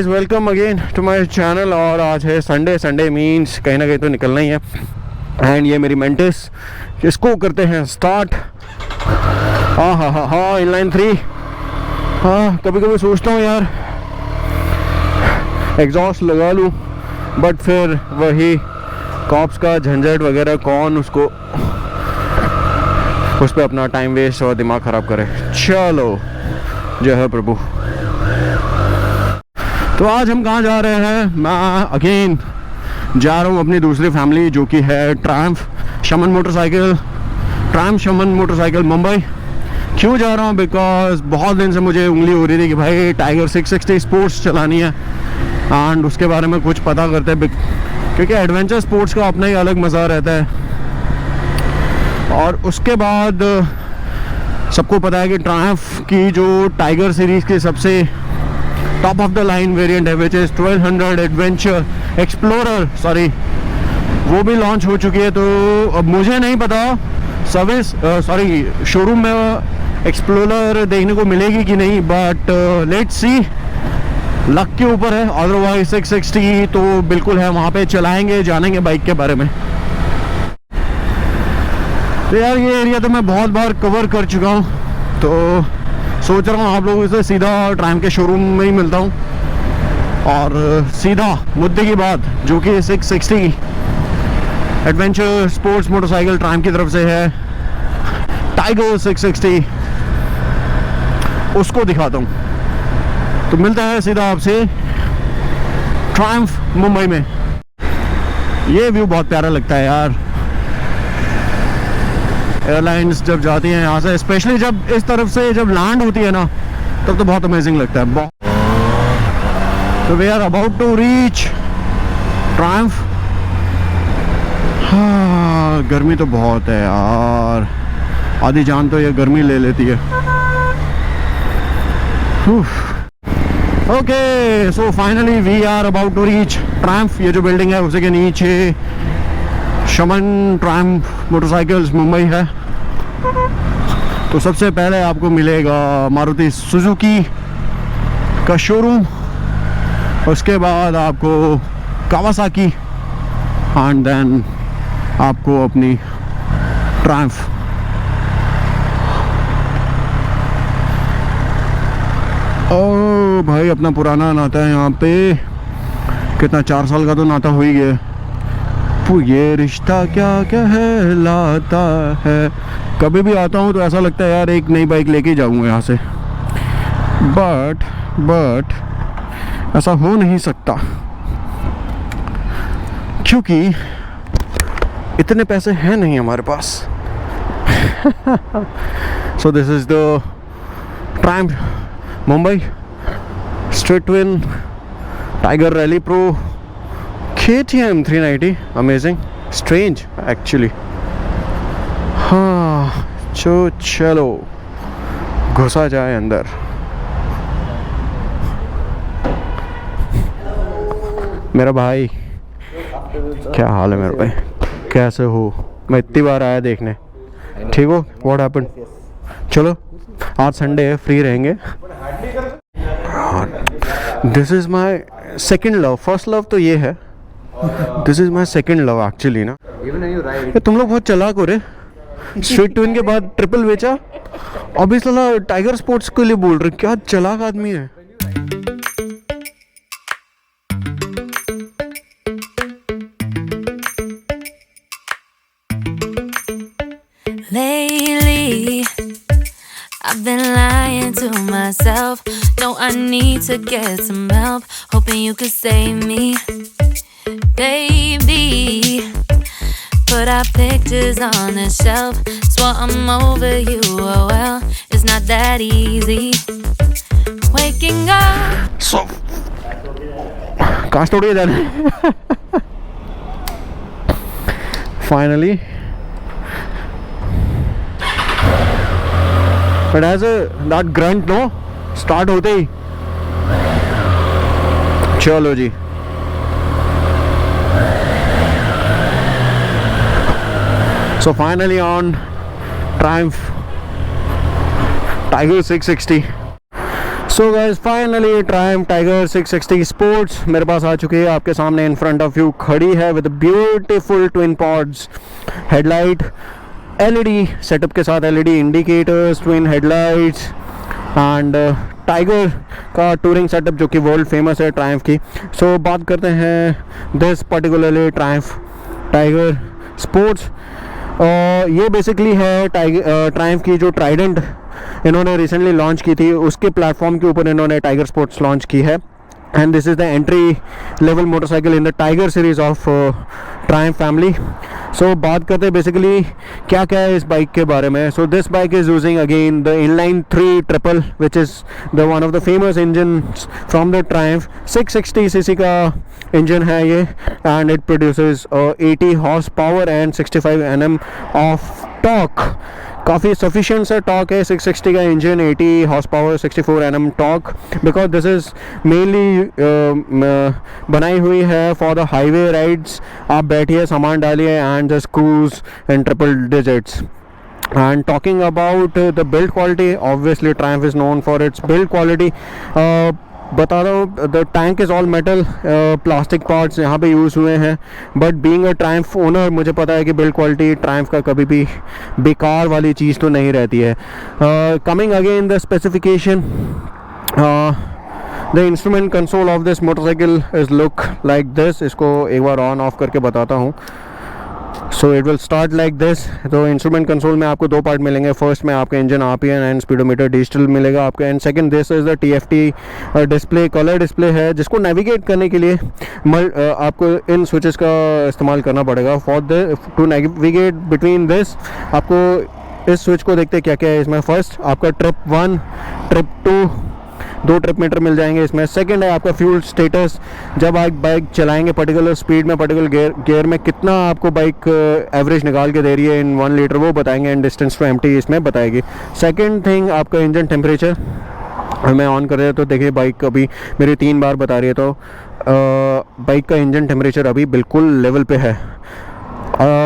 Guys, welcome again to my channel. और आज है संडे। संडे मीन्स कहीं ना कहीं तो निकलना ही है। एंड ये मेरी मेंटिस, इसको करते हैं स्टार्ट। हाँ इनलाइन 3। हाँ, कभी कभी सोचता हूँ यार एग्जॉस्ट लगा लूँ, बट फिर वही कॉप्स का झंझट वगैरह, कौन उसको उस पर अपना टाइम वेस्ट और दिमाग ख़राब करे। चलो, जय है प्रभु। तो आज हम कहाँ जा रहे हैं? मैं अगेन जा रहा हूँ अपनी दूसरी फैमिली, जो कि है ट्रायम्फ शमन मोटरसाइकिल मुंबई। क्यों जा रहा हूँ? बिकॉज बहुत दिन से मुझे उंगली हो रही थी कि भाई टाइगर 660 स्पोर्ट्स चलानी है एंड उसके बारे में कुछ पता करते हैं, क्योंकि एडवेंचर स्पोर्ट्स का अपना ही अलग मज़ा रहता है। और उसके बाद सबको पता है कि ट्रायम्फ की जो टाइगर सीरीज़ की सबसे top of the line variant है, विच इज़ 1200 एडवेंचर एक्सप्लोरर, वो भी लॉन्च हो चुकी है। तो अब मुझे नहीं पता शोरूम में एक्सप्लोरर देखने को मिलेगी कि नहीं, बट लेट्स सी, लक के ऊपर है। अदरवाइज 660 तो बिल्कुल है, वहाँ पे चलाएंगे, जानेंगे बाइक के बारे में। तो यार ये एरिया तो मैं बहुत बार कवर कर चुका हूँ, तो सोच रहा हूँ आप लोगों से सीधा ट्रायम्फ के शोरूम में ही मिलता हूँ और सीधा मुद्दे की बात, जो कि 660 एडवेंचर स्पोर्ट्स मोटरसाइकिल ट्रायम्फ की तरफ से है, टाइगर 660, उसको दिखाता हूँ। तो मिलता है सीधा आपसे ट्रायम्फ मुंबई में। ये व्यू बहुत प्यारा लगता है यार, एयरलाइंस जब जाती हैं यहाँ से, स्पेशली जब इस तरफ से जब लैंड होती है ना, तब तो बहुत अमेजिंग लगता है। तो we are about to reach Triumph. हाँ, गर्मी तो बहुत है यार, आधी जान तो ये गर्मी ले लेती है। Okay, so finally we are about to reach Triumph. ये जो बिल्डिंग है उसी के नीचे शमन ट्रायम्फ मोटरसाइकिल्स मुंबई है। तो सबसे पहले आपको मिलेगा मारुति सुजुकी का शोरूम, उसके बाद आपको कावासाकी एंड देन आपको अपनी ट्रायम्फ। ओ भाई, अपना पुराना नाता है यहाँ पे, कितना 4 साल का तो नाता हो ही गया। ये रिश्ता क्या कहलाता है। कभी भी आता हूँ तो ऐसा लगता है यार एक नई बाइक लेके जाऊँगा यहाँ से, बट ऐसा हो नहीं सकता, क्योंकि इतने पैसे हैं नहीं हमारे पास। So this is the Triumph Mumbai straight twin Tiger Rally Pro KTM 390, amazing, strange actually. हाँ, चलो घुसा जाए अंदर। मेरा भाई, क्या हाल है मेरे भाई, कैसे हो? मैं इतनी बार आया देखने, ठीक हो? What happened? चलो, आज संडे है, फ्री रहेंगे। This is my second love. First love तो ये है, this is my second love actually ना। तुम लोग बहुत चालाक हो रहे। स्ट्रीट ट्विन के बाद ट्रिपल बेचा, अभी साला टाइगर स्पोर्ट्स के लिए बोल रहे। क्या चालाक आदमी है। Lately, I've been lying to myself. No, I need to get some help. Hoping you could save me. Baby, put our pictures on the shelf. Swore I'm over you, oh well, it's not that easy. Waking up. So, काश तोड़िए जाने। Finally, but as that grunt no start होते ही, चलो जी। So finally on Triumph Tiger 660. So guys finally Triumph tiger 660 sports मेरे पास आ चुकी है, आपके सामने in front of you खड़ी है with beautiful twin pods headlight, LED setup के साथ, LED indicators, twin headlights and tiger का टूरिंग सेटअप जो कि वर्ल्ड फेमस है ट्रायम्फ की। सो बात करते हैं this particularly Triumph tiger sports. ये बेसिकली है ट्रायम्फ की जो ट्राइडेंट इन्होंने रिसेंटली लॉन्च की थी, उसके प्लेटफॉर्म के ऊपर इन्होंने टाइगर स्पोर्ट्स लॉन्च की है। And this is the entry level motorcycle in the Tiger series of Triumph family. So बात करते हैं बेसिकली क्या क्या है इस बाइक के बारे में। So this bike is using again the inline 3 triple which is the one of the famous engine from the Triumph. 660 CC का इंजन है ये and it produces 80 horse power and 65 Nm of torque. काफ़ी sufficient सा torque है 660 का engine, 80 horse power, 64 Nm torque, because this is mainly बनाई हुई है फॉर द हाईवे राइड्स। आप बैठिए, सामान डालिए and just cruise in triple digits. And talking about the build quality, obviously Triumph is known for its build quality. बता रहा हूँ, the tank is all metal, plastic parts यहाँ पे use हुए हैं, but being a Triumph owner मुझे पता है कि बिल्ड क्वालिटी ट्रायम्फ का कभी भी बेकार वाली चीज़ तो नहीं रहती है। Coming again the specification, the instrument console of this motorcycle is look like this. इसको एक बार ऑन ऑफ करके बताता हूँ। So it will start like this. तो इंस्ट्रूमेंट कंसोल में आपको 2 पार्ट मिलेंगे। फर्स्ट में आपका engine RPM and speedometer digital मिलेगा आपको, and second this is the TFT display, colour display है, जिसको नेविगेट करने के लिए आपको इन स्विचेस का इस्तेमाल करना पड़ेगा। For the two navigate between this, आपको इस स्विच को देखते क्या क्या है इसमें। फर्स्ट आपका ट्रिप 1, ट्रिप 2, 2 ट्रिप मीटर मिल जाएंगे इसमें। सेकंड है आपका फ्यूल स्टेटस, जब आप बाइक चलाएंगे पर्टिकुलर स्पीड में, पर्टिकुलर गियर में कितना आपको बाइक एवरेज निकाल के दे रही है इन 1 लीटर, वो बताएंगे, एंड डिस्टेंस टू एम्प्टी इसमें बताएगी। सेकंड थिंग आपका इंजन टेम्परेचर, मैं ऑन कर रहा हूँ तो देखिए बाइक अभी मेरी 3 बार बता रही है, तो बाइक का इंजन टेम्परेचर अभी बिल्कुल लेवल पे है।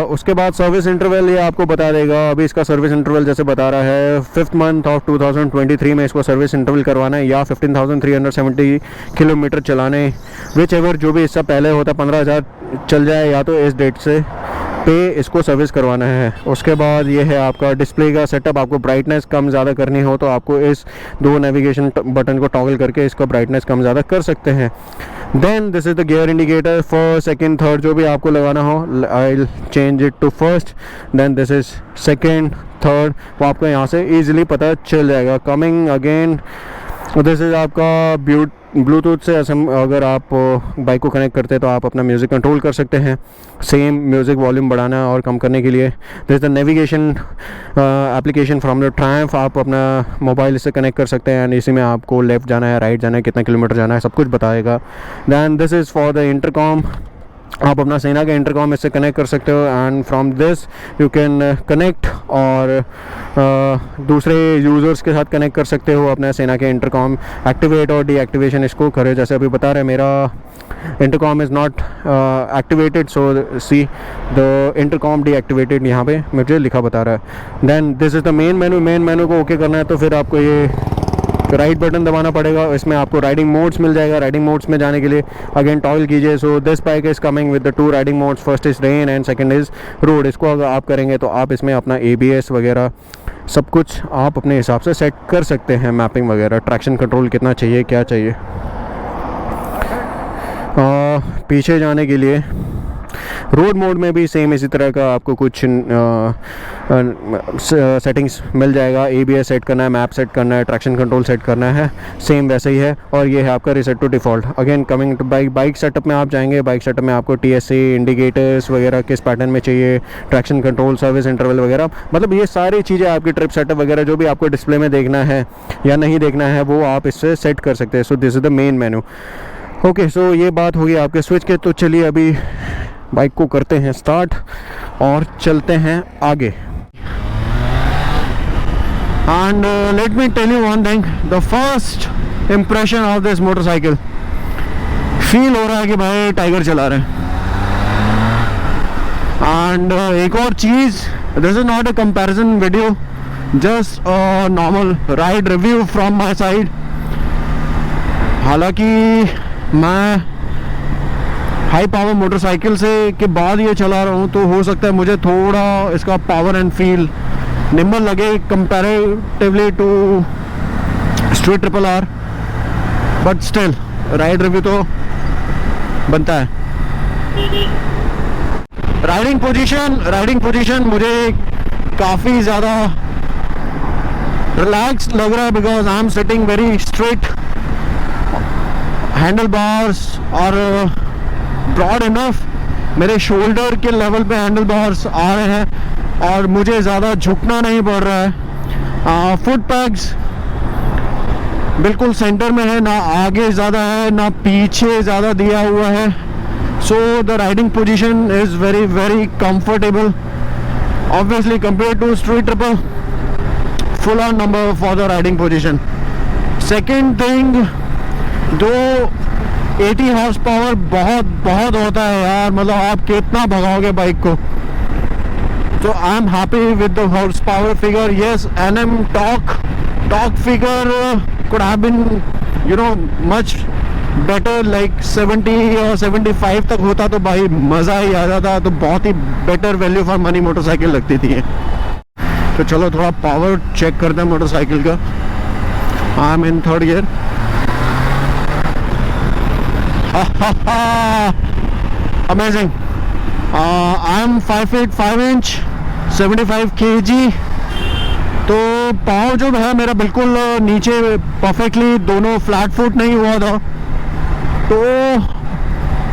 उसके बाद सर्विस इंटरवल ये आपको बता देगा। अभी इसका सर्विस इंटरवल जैसे बता रहा है 5th month of 2023 में इसको सर्विस इंटरवल करवाना है, या 15,370 किलोमीटर चलाने, विच एवर जो भी इससे पहले होता 15,000 चल जाए, या तो इस डेट से पे इसको सर्विस करवाना है। उसके बाद ये है आपका डिस्प्ले का सेटअप। आपको ब्राइटनेस कम ज़्यादा करनी हो तो आपको इस 2 नेविगेशन बटन को टॉगल करके इसका ब्राइटनेस कम ज़्यादा कर सकते हैं। Then this is the gear indicator, first, second, third जो भी आपको लगाना हो, I will change it to first. Then this is second, third, वो आपको यहाँ से ईजिली पता चल जाएगा। कमिंग अगेन दिस इज़ आपका ब्लूटूथ से अगर आप बाइक को कनेक्ट करते हैं तो आप अपना म्यूज़िक कंट्रोल कर सकते हैं, सेम म्यूज़िक वॉल्यूम बढ़ाना और कम करने के लिए। This the navigation application from the Triumph, आप अपना मोबाइल इससे कनेक्ट कर सकते हैं एंड इसी में आपको लेफ़्ट जाना है, राइट जाना है, कितना किलोमीटर जाना है, सब कुछ बताएगा। Then this is for the intercom, आप अपना सेना का इंटरकॉम इससे कनेक्ट कर सकते हो, and from this you can connect और दूसरे यूज़र्स के साथ कनेक्ट कर सकते हो अपना सेना के इंटरकॉम। एक्टिवेट और डीएक्टिवेशन इसको करें, जैसे अभी बता रहे हैं मेरा intercom is not activated, so see the intercom deactivated यहाँ पे मुझे लिखा बता रहा है। Then this is the main menu को ओके करना है तो फिर आपको ये राइट बटन दबाना पड़ेगा। इसमें आपको राइडिंग मोड्स मिल जाएगा। राइडिंग मोड्स में जाने के लिए अगेन टॉगल कीजिए। So this bike is coming with the 2 riding modes, first is rain and second is road. इसको अगर आप करेंगे तो आप इसमें अपना ABS वगैरह सब कुछ आप अपने हिसाब से सेट कर सकते हैं, मैपिंग वगैरह, ट्रैक्शन कंट्रोल कितना चाहिए, क्या चाहिए। पीछे जाने के लिए रोड मोड में भी सेम इसी तरह का आपको कुछ सेटिंग्स मिल जाएगा। ABS सेट करना है, मैप सेट करना है, ट्रैक्शन कंट्रोल सेट करना है, सेम वैसे ही है। और ये है आपका reset to default. Again coming to bike setup में आप जाएंगे, बाइक सेटअप में आपको TSA, इंडिकेटर्स वगैरह किस पैटर्न में चाहिए, ट्रैक्शन कंट्रोल, सर्विस इंटरवल वगैरह, मतलब ये सारी चीज़ें आपकी ट्रिप सेटअप वगैरह जो भी आपको डिस्प्ले में देखना है या नहीं देखना है वो आप इससे सेट कर सकते हैं। So this is the main menu. Okay, so ये बात होगी आपके स्विच के। तो चलिए अभी बाइक को करते हैं स्टार्ट और चलते हैं आगे। And let me tell you one thing, the first impression of this motorcycle, feel हो रहा है कि भाई टाइगर चला रहे हैं। एंड एक और चीज़, this is not a comparison video, just a normal ride review from my side. हालांकि मैं हाई पावर मोटरसाइकिल से के बाद ये चला रहा हूँ, तो हो सकता है मुझे थोड़ा इसका पावर एंड फील निम्बल लगे comparatively to Street Triple R, but still ride review तो बनता है। राइडिंग पोजीशन मुझे काफ़ी ज़्यादा रिलैक्स लग रहा है, because I am sitting very straight, handle bars और ब्रॉड इनफ, मेरे शोल्डर के लेवल पे हैंडल बार्स आ रहे हैं और मुझे ज़्यादा झुकना नहीं पड़ रहा है। फुट पैड्स बिल्कुल सेंटर में है, ना आगे ज़्यादा है ना पीछे ज़्यादा दिया हुआ है, so the riding position is very very comfortable, obviously compare to Street Triple, full on number for the riding position. Second thing, दो 80 हॉर्स पावर बहुत होता है यार, मतलब आप कितना भगाओगे बाइक को। So I'm happy with the horsepower figure. Yes, NM torque figure could have been, you know, much better, like 70 और 75 तक होता तो भाई मज़ा ही आ जाता, तो बहुत ही better value for money motorcycle लगती थी। तो चलो थोड़ा पावर चेक करते हैं मोटरसाइकिल का। I am in third gear. Amazing. I am 5 feet 5 inch 75 kg, तो पाँव जो है मेरा बिल्कुल नीचे परफेक्टली दोनों फ्लैट फुट नहीं हुआ था, तो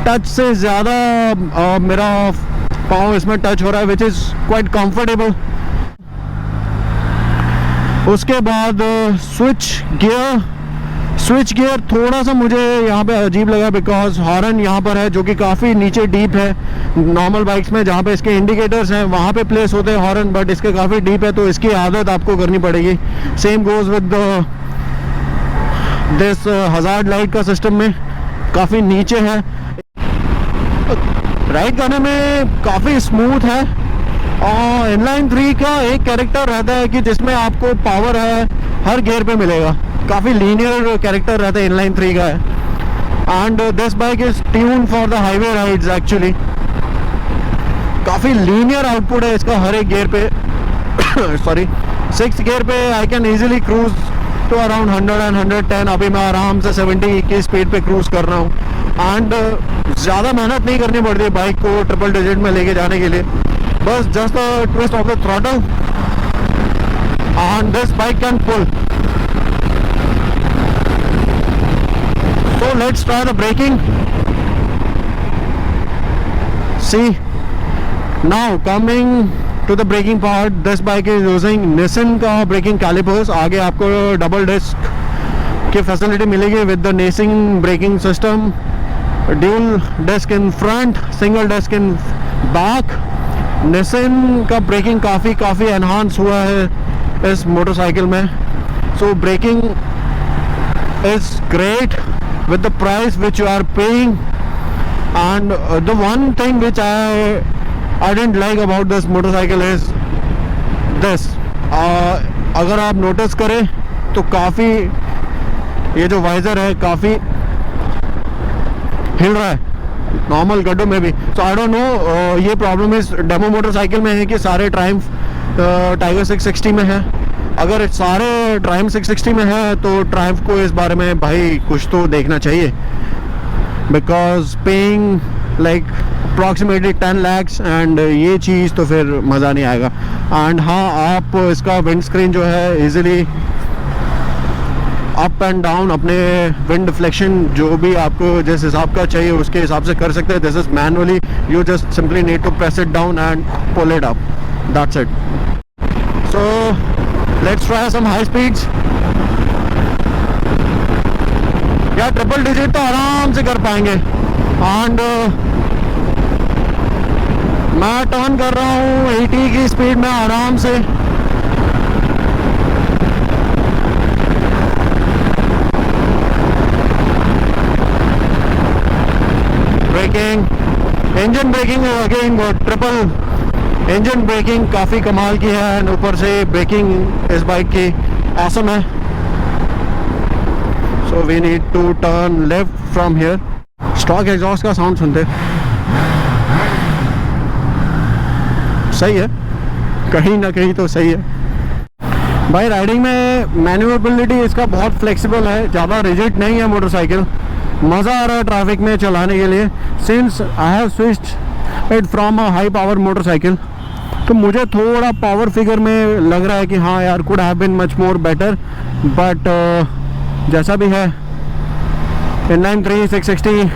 टच से ज़्यादा मेरा पाँव इसमें टच हो रहा है, विच इज़ क्वाइट कंफर्टेबल। उसके बाद स्विच गियर थोड़ा सा मुझे यहाँ पे अजीब लगा, बिकॉज हॉर्न यहाँ पर है जो कि काफ़ी नीचे डीप है। नॉर्मल बाइक्स में जहाँ पे इसके इंडिकेटर्स हैं वहाँ पे प्लेस होते हैं हॉर्न, बट इसके काफ़ी डीप है, तो इसकी आदत आपको करनी पड़ेगी। Same goes with this hazard light का सिस्टम में काफ़ी नीचे है। राइड करने में काफ़ी स्मूथ है, और इनलाइन 3 का एक कैरेक्टर रहता है कि जिसमें आपको पावर है हर गियर पे मिलेगा, काफ़ी लीनियर कैरेक्टर रहता है इनलाइन 3 का है। And this bike is tune for the highway rides actually, काफ़ी लीनियर आउटपुट है इसका हर एक गियर पे। सॉरी, 6th गियर पे I can easily cruise to around 100 and 110। अभी मैं आराम से 70 की स्पीड पे क्रूज कर रहा हूँ, एंड ज़्यादा मेहनत नहीं करनी पड़ती है बाइक को ट्रिपल डिजिट में लेके जाने के लिए, बस just a twist of the throttle and this bike can pull. So let's try the braking. See, now coming to the braking part, this bike is using Nissin का braking calipers। आगे आपको double disc की facility मिलेगी with the Nissin braking system, dual disc in front, single disc in back। Nissin का breaking काफ़ी enhance हुआ है इस मोटरसाइकिल में, so braking is great with the price which you are paying। And the one thing which I didn't like about this motorcycle is this, अगर आप notice करें तो काफ़ी ये जो वाइज़र है काफ़ी हिल रहा है नॉर्मल गड्ढों में भी। सो आई डोंट नो ये प्रॉब्लम इस डेमो मोटरसाइकिल में है कि सारे ट्रायम्फ टाइगर 660 में है। अगर सारे ट्रायम्फ 660 में है तो ट्रायम्फ को इस बारे में भाई कुछ तो देखना चाहिए, because paying like approximately 10 lakhs, and ये चीज़ तो फिर मज़ा नहीं आएगा। एंड हाँ, आप इसका विंड स्क्रीन जो है इजीली अप एंड डाउन अपने विंड डिफ्लेक्शन जो भी आपको जिस हिसाब का चाहिए उसके हिसाब से कर सकते हैं। This is manually, you just simply need to press it down and pull it up, that's it. So let's try some high speeds. या ट्रिपल डिजिट तो आराम से कर पाएंगे। एंड मैं टर्न कर रहा हूँ 80 की स्पीड में आराम से। Braking, engine braking again triple engine braking काफ़ी कमाल की है, एंड ऊपर से ब्रेकिंग इस बाइक की ऑसम है। so we need to turn left from here. Stock exhaust का साउंड सुनते सही है, कहीं ना कहीं तो सही है भाई। राइडिंग में मैन्यूवरेबिलिटी इसका बहुत फ्लेक्सिबल है, ज़्यादा रिजिड नहीं है मोटरसाइकिल। मज़ा आ रहा है ट्रैफिक में चलाने के लिए, since I have switched it from a high power motorcycle. तो मुझे थोड़ा पावर फिगर में लग रहा है कि हाँ यार, could have been much more better, but जैसा भी है इनलाइन 3 660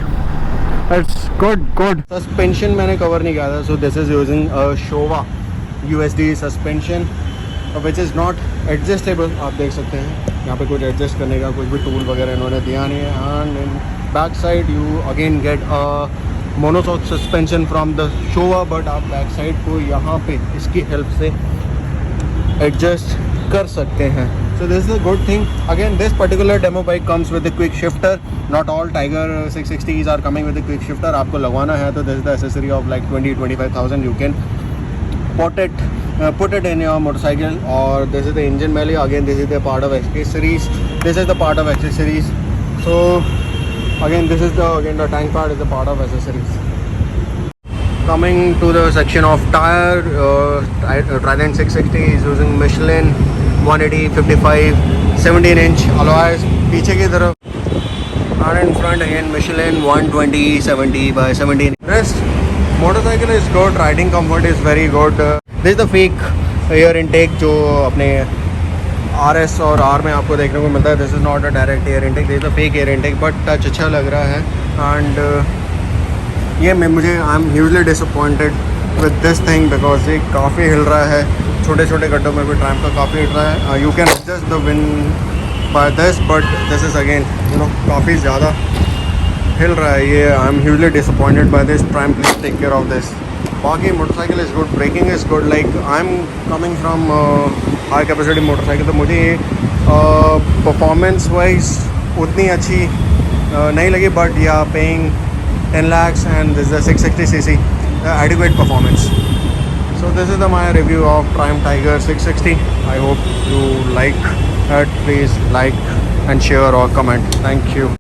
इट्स गुड। सस्पेंशन मैंने कवर नहीं किया था, so this is using Showa USD suspension which is not adjustable. आप देख सकते हैं यहाँ पे कुछ एडजस्ट करने का कुछ भी टूल वगैरह इन्होंने दिया नहीं है। And in back side you again get a monoshock suspension from the Showa, but आप बैक साइड को यहाँ पे इसकी हेल्प से एडजस्ट कर सकते हैं। So this is a good thing. Again, this particular demo bike comes with a quick shifter. Not all Tiger 660s are coming with a quick shifter. आपको लगवाना है तो this is the accessory of like 20-25,000. You can put it in your motorcycle. Or this is the engine belly. Again, this is the part of accessories. This is the part of accessories. So again, this is the tank part is the part of accessories. Coming to the section of tire, Trident 660 is using Michelin 180 55 17 inch alloys पीछे की तरफ, and in front again Michelin 120 70 by 17. Rest motorcycle is good, riding comfort is very good. This is the fake air intake जो अपने RS और R में आपको देखने को मिलता है. This is not a direct air intake, this is the fake air intake, but touch अच्छा लग रहा है. And ये मुझे आई am hugely disappointed with this thing because ये काफ़ी हिल रहा है. छोटे छोटे गड्ढों में भी ट्रैम्प का काफ़ी हिल रहा है. You can adjust the wind by this, but this is again काफ़ी ज़्यादा हिल रहा है ये. I am hugely disappointed by this tramp. Please take care of this. बाकी motorcycle is good, braking is good. Like I am coming from high capacity motorcycle, तो मुझे ये परफॉर्मेंस वाइज उतनी अच्छी नहीं लगी, बट या paying 10 lakhs and this is a 660cc adequate performance. So this is my review of Triumph Tiger 660. I hope you like it. Please like and share or comment. Thank you.